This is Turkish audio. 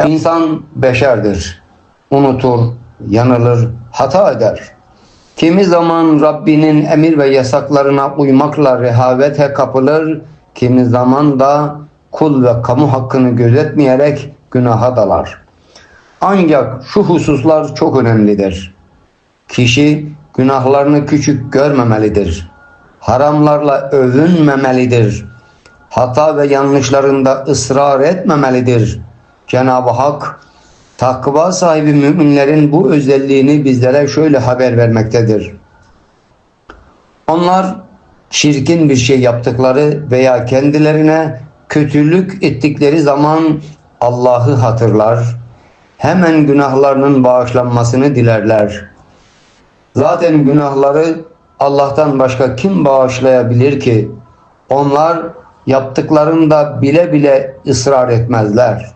İnsan beşerdir. Unutur, yanılır, hata eder. Kimi zaman Rabbinin emir ve yasaklarına uymakla rehavete kapılır, kimi zaman da kul ve kamu hakkını gözetmeyerek günaha dalar. Ancak şu hususlar çok önemlidir. Kişi günahlarını küçük görmemelidir. Haramlarla övünmemelidir. Hata ve yanlışlarında ısrar etmemelidir. Cenab-ı Hak takva sahibi müminlerin bu özelliğini bizlere şöyle haber vermektedir. Onlar çirkin bir şey yaptıkları veya kendilerine kötülük ettikleri zaman Allah'ı hatırlar, hemen günahlarının bağışlanmasını dilerler. Zaten günahları Allah'tan başka kim bağışlayabilir ki? Onlar yaptıklarında bile bile ısrar etmezler.